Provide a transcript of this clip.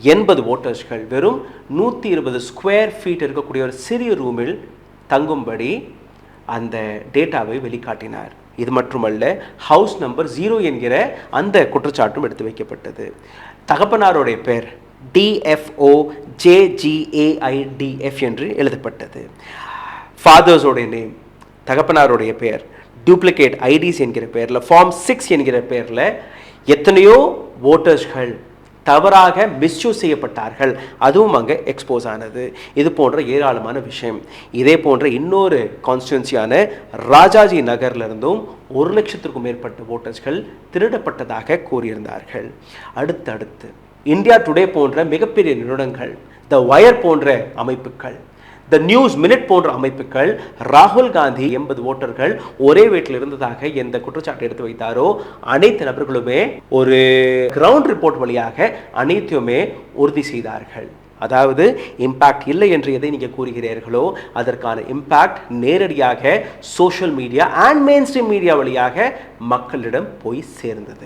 80 ஓட்டர்ஸ்கள் வெறும் 120 square feet இருக்கக்கூடிய ஒரு சிறிய ரூமில் தங்கும்படி அந்த டேட்டாவை வெளிக்காட்டினார். இது மட்டுமல்ல, ஹவுஸ் நம்பர் 0 என்கிற அந்த குற்றச்சாட்டும் எடுத்து வைக்கப்பட்டது. தகப்பனாருடைய பேர் DFOJGAIDF என்று எழுதப்பட்டது. ஃபாதர்ஸோடைய நேம், தகப்பனாருடைய பெயர், டூப்ளிகேட் ஐடிஸ் என்கிற பெயரில், ஃபார்ம் 6 என்கிற பெயரில் எத்தனையோ ஓட்டர்ஸ்கள் தவறாக மிஸ்யூஸ் செய்யப்பட்டார்கள். அதுவும் அங்கே எக்ஸ்போஸ் ஆனது. இது போன்ற ஏராளமான விஷயம். இதே போன்ற இன்னொரு கான்ஸ்டிடுவன்சியான ராஜாஜி நகர்லேருந்தும் 1 லட்சத்திற்கும் மேற்பட்ட ஓட்டர்ஸ்கள் திருடப்பட்டதாக கூறியிருந்தார்கள். அடுத்தடுத்து இந்தியா டுடே போன்ற மிகப்பெரிய நிறுவனங்கள், த வயர் போன்ற அமைப்புகள், த நியூஸ் மினிட் போன்ற அமைப்புகள் ராகுல் காந்தி 80 ஓட்டர்கள் ஒரே வீட்டில் இருந்ததாக எந்த குற்றச்சாட்டு எடுத்து வைத்தாரோ அனைத்து நபர்களுமே ஒரு கிரவுண்ட் ரிப்போர்ட் வழியாக அனைத்தையுமே உறுதி செய்தார்கள். அதாவது இம்பாக்ட் இல்லை என்று எதை நீங்கள் கூறுகிறீர்களோ அதற்கான இம்பாக்ட் நேரடியாக social media and main stream media வழியாக மக்களிடம் போய் சேர்ந்தது.